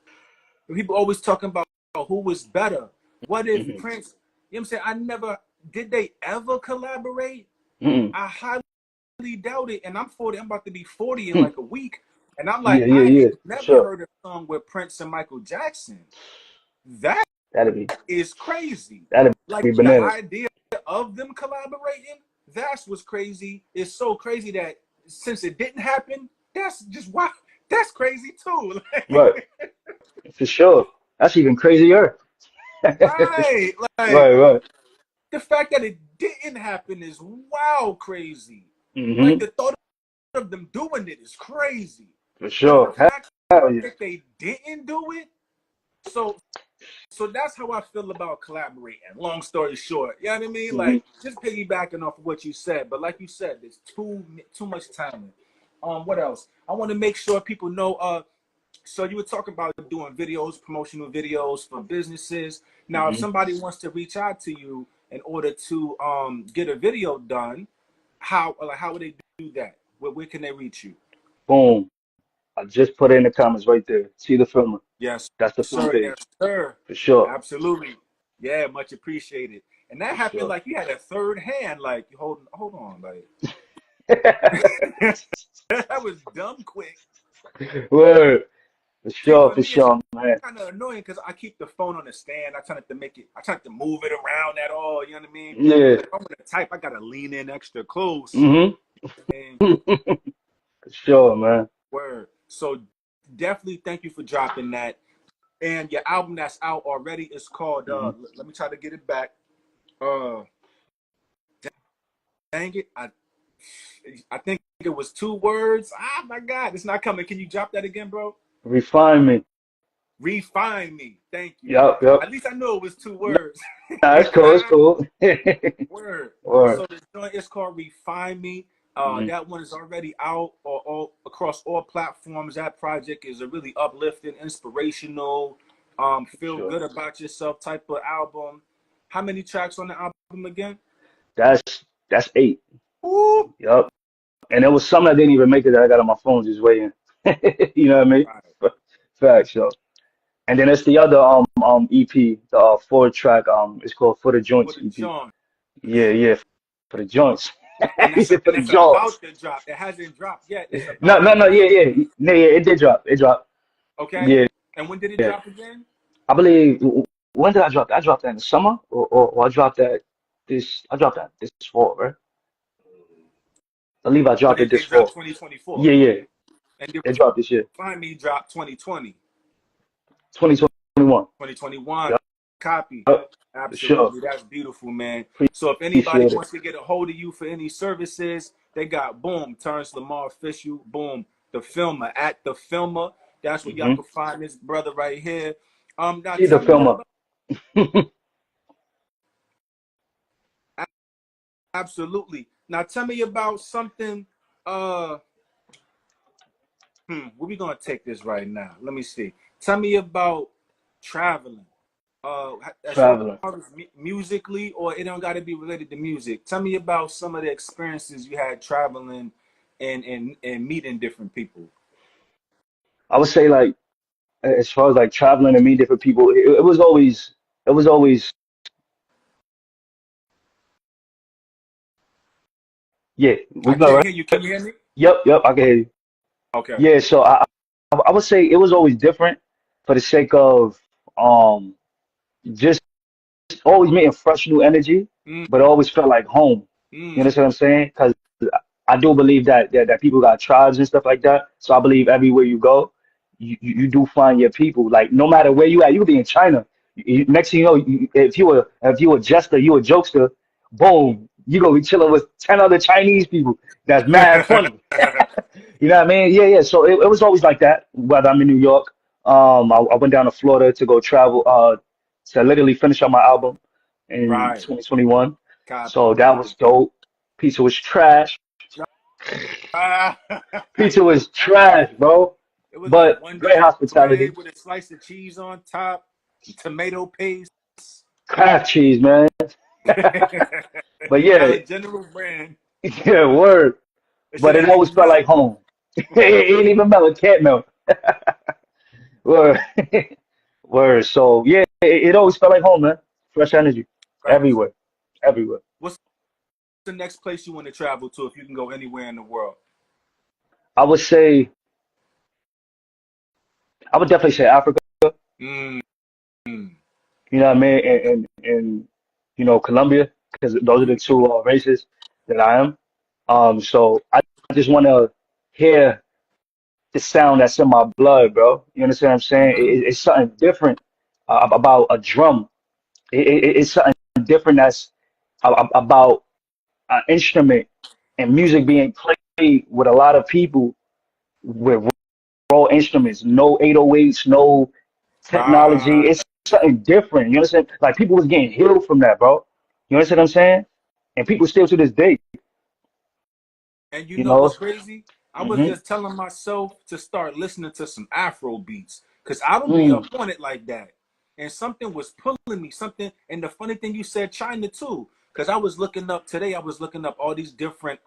People always talking about who was better. What if Hmm. Prince? You know what I'm saying? I never did they ever collaborate. Hmm. I highly doubt it. And I'm 40. I'm about to be 40 in like a week. And I'm like, Yeah, yeah, I yeah. ain't For never sure. heard a song with Prince and Michael Jackson. That That'd be is crazy. that'd be Like the bananas. idea of them collaborating, that's what's crazy. It's so crazy that since it didn't happen, that's just why that's crazy too. Right. For sure. That's even crazier. Right. Like Right, right. the fact that it didn't happen is wow crazy. Like Hmm. the thought of them doing it is crazy. For But the sure. fact Hell yeah. that they didn't do it, so so that's how I feel about collaborating. Long story short, you know what I mean? Hmm. Like just piggybacking off of what you said, but like you said, there's too much talent. What else? I want to make sure people know. So you were talking about doing videos, promotional videos for businesses. Now, if Hmm. somebody wants to reach out to you in order to get a video done, how would they do that? Where can they reach you? Boom. I just put it in the comments right there. See the filmer. Yes, That's the film sir. Yes, page. sir. For sure. Absolutely. Yeah, much appreciated. And that For happened sure. like you had a third hand, like hold on, like that was dumb quick. Word. See, for For me, it's sure, man. kind of annoying because I keep the phone on the stand. I try not to move it around at all. You know what I mean? Yeah. But if I'm gonna type, I gotta lean in extra close. Hmm. And For sure, man. word. So definitely thank you for dropping that. And your album that's out already is called. Hmm. Let me try to get it back. Uh, dang it, I think it was two words. Ah, my God, it's not coming. Can you drop that again, bro? Refinement. Refine me. Thank you. Yup, yup. At least I know it was two Nah, words. it's cool, it's cool. Word. Word. So the joint is called Refine Me. Hmm. That one is already out or all across all platforms. That project is a really uplifting, inspirational, For feel sure. good about yourself type of album. How many tracks on the album again? That's 8. Ooh. Yup. And there was some that didn't even make it that I got on my phone just waiting. You know what I mean? Right. Facts, yo. And then it's the other EP, the 4 track it's called For the For Joints the EP. joint. Yeah, yeah, for the joints. And He said for and the it's joints. about to drop. It hasn't dropped yet. It's No, about no, to no, drop. yeah, yeah. Yeah, yeah, it did drop. It dropped. Okay. Yeah, And when did it yeah. drop again? I believe when did I drop that? I dropped that in the summer or I dropped that this fall, right? I believe I But dropped it this it dropped fall. 2024. Yeah, yeah. And it It dropped this year. finally dropped 2020. 2021. 2021. Yep, Copy. yep, for sure. Absolutely. That's beautiful, man. So if anybody Appreciate it. wants to get a hold of you for any services, they got boom, Terrance Lamar official, boom, the filmer at the filmer. That's where y'all Hmm. can find this brother right here. Now See the tell me film up. about absolutely. Now tell me about something. Uh, where we gonna take this right now? Let me see. Tell me about traveling. as far Traveling. as musically, or it don't got to be related to music. Tell me about some of the experiences you had traveling and meeting different people. I would say like as far as like traveling and meeting different people, it was always yeah. We I go can't right. hear you. Can you hear me? Yep, I can hear you. Okay. Yeah, so I would say it was always different for the sake of um just always meeting fresh new energy, Mm, but it always felt like home. You mm, understand what I'm saying? Because I do believe that people got tribes and stuff like that. So I believe everywhere you go, you do find your people. Like no matter where you at, you could be in China. Next thing you know, if you a jester, you a jokester, boom, you gonna be chilling with 10 other Chinese people. That's mad funny. You know what I mean? Yeah, yeah. So it was always like that. Whether I'm in New York, I went down to Florida to go travel, to literally finish up my album in right. 2021. So Copy. that was dope. Pizza was trash. Ah. Pizza was trash, bro. It was like But one great dish of hospitality. bread with a slice of cheese on top, tomato paste. Kraft cheese, man. But yeah, Dollar General brand. yeah, word. It shit But it ain't always even felt melt. like home. It ain't even melt. It can't melt. Word. Word. So yeah, it always felt like home, man. Fresh energy. Facts. Everywhere. Everywhere. What's the next place you want to travel to if you can go anywhere in the world? I would say, I would definitely say Africa, Mm, you know what I mean? And Colombia, because those are the two races that I am. So I just want to hear the sound that's in my blood, bro. You understand what I'm saying? mm-hmm. It's something different about a drum. It's something different that's about an instrument and music being played with a lot of people with raw instruments, no 808s, no technology. Right. It's something different. You understand? Like people was getting healed from that, bro. You understand what I'm saying? And people still to this day, And you you know know. what's crazy? I was Hmm. just telling myself to start listening to some Afro beats because I don't be Mm, up on it like that. And something was pulling me, something. And the funny thing you said, China too, because I was looking up today. I was looking up all these different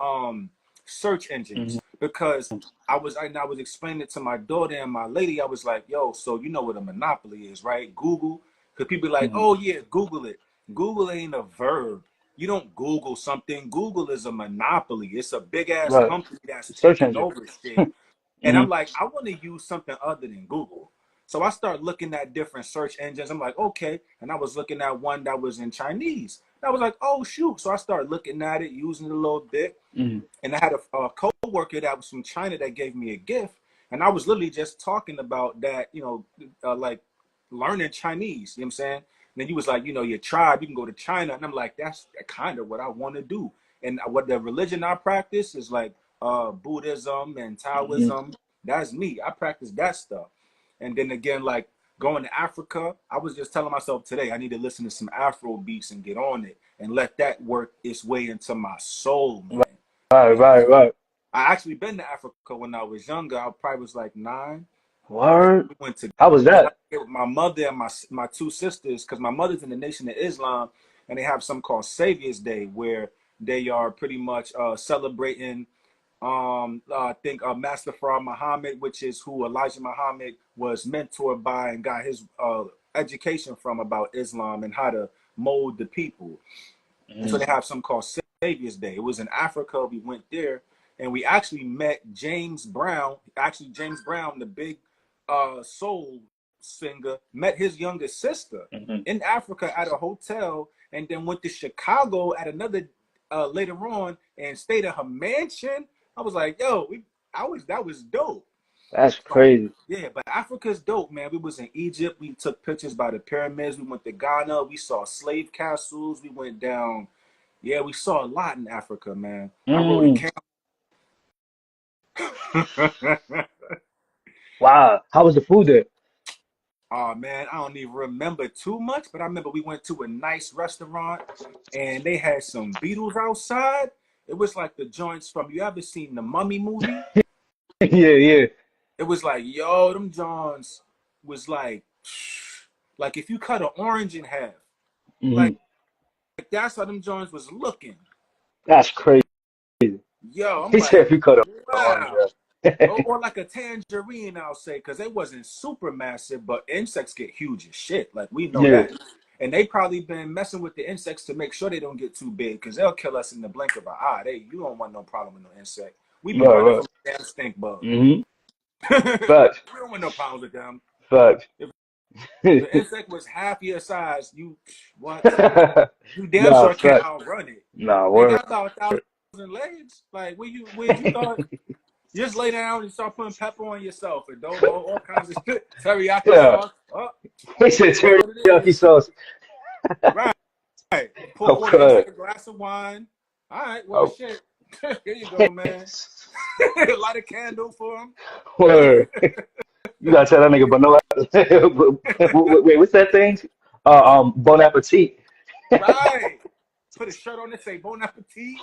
search mm, engines because I was explaining it to my daughter and my lady. I was like, yo, so you know what a monopoly is, right? Google. Because people be like, mm. oh yeah, Google it. Google ain't a verb. You don't Google something. Google is a monopoly. It's a big ass Right. company that's Search taking engine. over shit. And Hmm. I'm like, I want to use something other than Google. So I start looking at different search engines. I'm like, okay. And I was looking at one that was in Chinese. And I was like, oh shoot. So I started looking at it, using it a little bit. Hmm. And I had a co-worker that was from China that gave me a gift, and I was literally just talking about that, like learning Chinese. You know what I'm saying? And then he was like, your tribe, you can go to China, and I'm like, that's kind of what I want to do. And what the religion I practice is like Buddhism and Hmm. Taoism. That's me. I practice that stuff. And then again, like going to Africa, I was just telling myself today, I need to listen to some Afro beats and get on it and let that work its way into my soul, man. Right, And right, right. I actually been to Africa when I was younger. I probably was like 9. And Word. we went to How was Ghana that? with my mother and my two sisters, because my mother's in the Nation of Islam, and they have something called Savior's Day, where they are pretty much celebrating. I think Master Farah Muhammad, which is who Elijah Muhammad was mentored by and got his education from about Islam and how to mold the people. And so Mm, they have something called Savior's Day. It was in Africa. We went there and we actually met James Brown. Actually, James Brown, the big soul singer, met his younger sister mhm. in Africa at a hotel, and then went to Chicago at another later on and stayed at her mansion. I was like, yo, that was dope. That's So crazy. yeah, but Africa's dope, man. We was in Egypt. We took pictures by the pyramids. We went to Ghana. We saw slave castles. We went down. Yeah, we saw a lot in Africa, man. I rode a Mm, camel. wow. How was the food there? Oh man, I don't even remember too much, but I remember we went to a nice restaurant and they had some beetles outside. It was like the joints from, you ever seen the Mummy movie? Yeah, yeah. It was like, yo, them Johns was like Like if you cut an orange in half, Hmm. like that's how them joints was looking. That's crazy. Yo, I'm He said like, if you cut a orange, wow. yeah. Or like a tangerine, I'll say, because it wasn't super massive, but insects get huge as shit. Like we know Yeah, that. And they probably been messing with the insects to make sure they don't get too big, because they'll kill us in the blink of an eye. You don't want no problem with no insect. We be right, running right. from a damn stink bug. Hmm. We Facts, don't want no problems with them. facts. If the insect was half your size, you what? You damn Nah, sure can't facts. outrun it. Nah, They word. got about 1,000 legs. Like where'd you thought you just lay down and start putting pepper on yourself, adobo, all kinds of shit, teriyaki Yeah. sauce. Oh, He said it is what it teriyaki is. sauce. Right. Pour, I'm pour the good. insect a glass of wine. All right, well, Oh, shit. Here you go, man. Light a candle for him. word. You gotta tell that nigga, but no. Wait, what's that thing? Bon appetit. Right. Put a shirt on it, say bon appetit.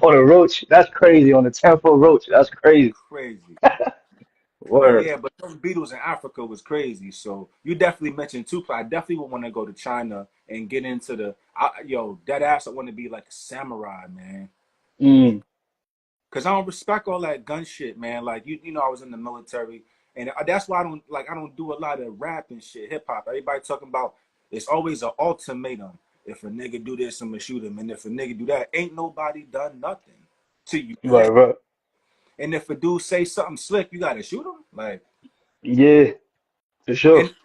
On a roach. That's crazy. On a temple roach. That's crazy. Crazy. But Word. yeah, but those beetles in Africa was crazy. So you definitely mentioned Tupac. I definitely would want to go to China and get into yo, dead ass. I want to be like a samurai, man. Mm, Cause I don't respect all that gun shit, man. Like you know, I was in the military, and that's why I don't do a lot of rap and shit, hip hop. Everybody talking about it's always an ultimatum. If a nigga do this, I'm gonna shoot him, and if a nigga do that, ain't nobody done nothing to you right, yet. right. And if a dude say something slick, you gotta shoot him. Like, Yeah, for sure. and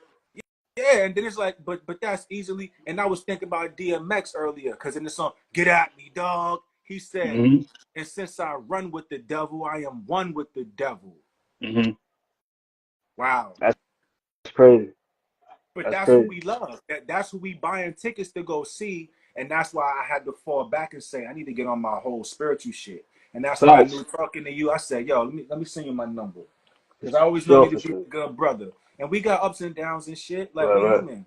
yeah, and then it's like, but that's easily. And I was thinking about DMX earlier, because in the song "Get at Me, Dog," he said, Hmm. "And since I run with the devil, I am one with the devil." Hmm. Wow. That's crazy. But That's that's who crazy. we love. That's who we buying tickets to go see. And that's why I had to fall back and say, I need to get on my whole spiritual shit. And that's why I knew Facts. talking to you, I said, yo, let me send you my number. For Because I always known sure, you to for be sure. a good brother. And we got ups and downs and shit. Like Right, we right. human. You know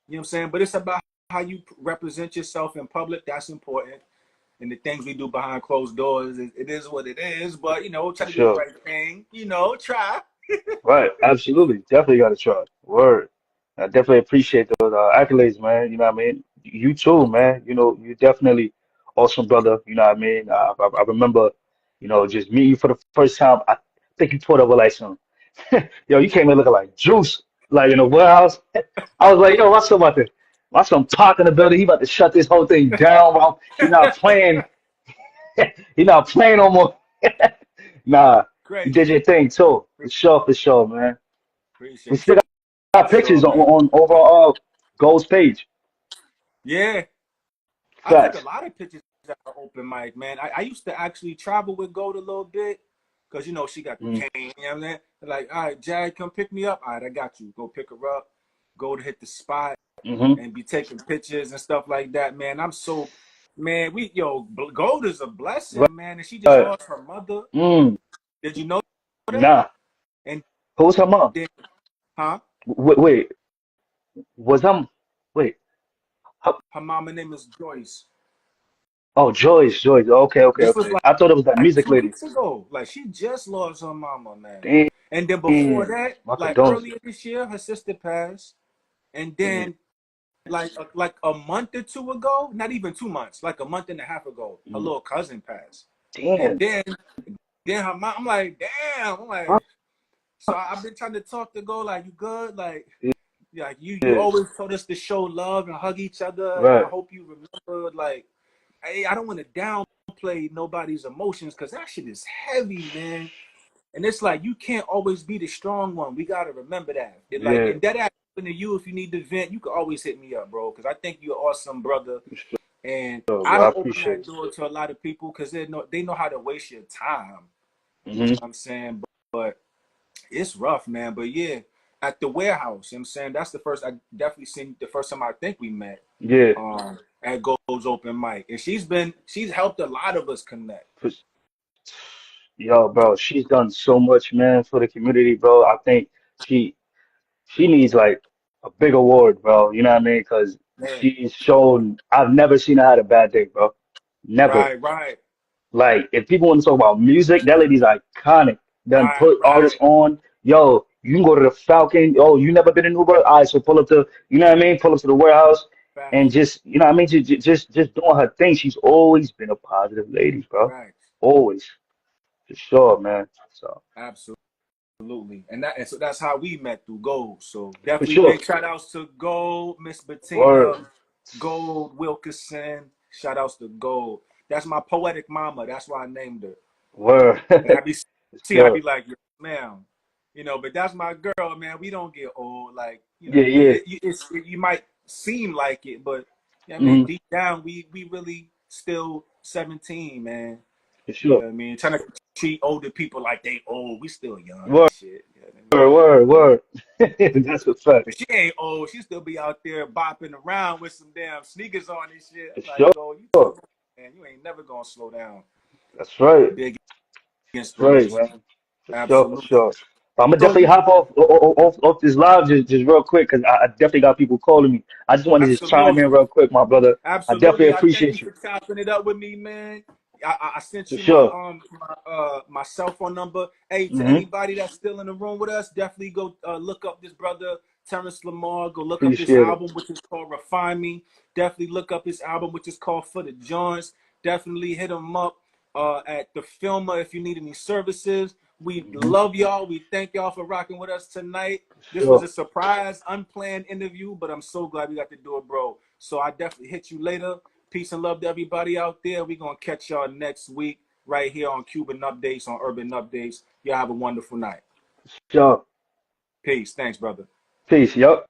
what I'm saying? But it's about how you represent yourself in public. That's important. And the things we do behind closed doors, it is what it is. But, try For to do the sure. right thing. Try. Right. Absolutely. Definitely got to try. Word. I definitely appreciate those accolades, man. You know what I mean? You too, man. You know, you definitely awesome brother. You know what I mean? I remember, just meeting you for the first time. I think you pulled up with like some, yo, you came in looking like juice, like in a warehouse. I was like, yo, my son Pac in the building. He about to shut this whole thing down, bro. He not playing. He not playing no more. Nah, you Great. did your thing too. For sure, man. We Appreciate still you got for sure, pictures man. on over Gold's page. Yeah. I took a Facts. lot of pictures at the open mic, man. I used to actually travel with Gold a little bit because, she got the Mm, cane. You know what I mean? Like, all right, Jag, come pick me up. All right, I got you. Go pick her up. Go to hit the spot mm-hmm. and be taking pictures and stuff like that, man. Man, Gold is a blessing, man. And she just Right. lost her mother. Mm, Did you know that? nah. And Who's her mom? then, huh? Wait. Was wait. Her, Her mama name is Joyce. oh, Joyce. Joyce. Okay, okay, This was okay. I thought it was that like music two lady. weeks ago. Like she just lost her mama, man. Damn. And then before that, My like condolences. earlier this year, her sister passed. And Mm, then like a month or two ago, not even 2 months, like a month and a half ago, her mm. little cousin passed. And Damn. then her mom, I'm like, damn. I'm Huh? like, so I've been trying to talk to go like, you good? Like you Yeah. always told us to show love and hug each other, and I Right. hope you remember. Like, hey, I don't want to downplay nobody's emotions because that shit is heavy, man. And it's like you can't always be the strong one. We gotta remember that. Like, Yeah. and that happen to you if you need to vent, you can always hit me up, bro. Because I think you're an awesome brother, For sure, and I bro. I don't open appreciate that it. door to a lot of people because they know how to waste your time. You know Hmm. what I'm saying? But it's rough, man. But yeah, at the warehouse, you know what I'm saying that's the first I definitely seen the first time I think we met. Yeah. At Gold's open mic, and she's helped a lot of us connect. For, yo, bro, she's done so much, man, for the community, bro. I think she she needs like a big award, bro. You know what I mean? Because Man, she's shown. I've never seen her had a bad day, bro. Never. right, Like, if people want to talk about music, that lady's iconic. Done right, put artists right. on. Yo, You can go to the Falcon. Oh, you never been in Uber? All right, so pull up to, you know what I mean? Pull up to the warehouse and Facts. just, you know what I mean? Just doing her thing. She's always been a positive lady, bro. Facts. Always, for sure, man. So Absolutely. And so that's how we met through Gold. So for definitely sure. big shout outs to Gold, Miss Word, Bettina, Gold Wilkerson. Shout outs to Gold. That's my poetic mama. That's why I named her. word. And I be see, I Sure. be like, "Yes, ma'am," but that's my girl, man. We don't get old, like Yeah, yeah. you might seem like it, but I mean, Hmm. deep down, we really still 17, man. For You sure. know what I mean? Trying to treat older people like they old. We still young and Word, shit. You know what I mean? word. That's a fact. But she ain't old. She still be out there bopping around with some damn sneakers on and shit. For I'm like, sure. go, you too, man. You ain't never gonna slow down. That's right. Big That's right, inspiration. man. For sure, for Absolutely. sure. I'm gonna So definitely hop off this live just real quick because I definitely got people calling me. I just want to just chime in absolutely. real quick, my brother. I definitely Absolutely. I thank you appreciate you. for chopping it up with me, man. I sent For you my sure. my cell phone number. Hey, to Hmm. anybody that's still in the room with us, definitely go look up this brother Terrance Lamar. Go look up his Appreciate it. album, which is called Refine Me. Definitely look up his album, which is called For the Joints. Definitely hit him up at the Filmer if you need any services. We Hmm. love y'all. We thank y'all for rocking with us tonight. For This was sure. a surprise, unplanned interview, but I'm so glad we got to do it, bro. So I definitely hit you later. Peace and love to everybody out there. We're going to catch y'all next week right here on Cuban Updates, on Urban Updates. Y'all have a wonderful night. Sure. Peace. Thanks, brother. Peace. Yup.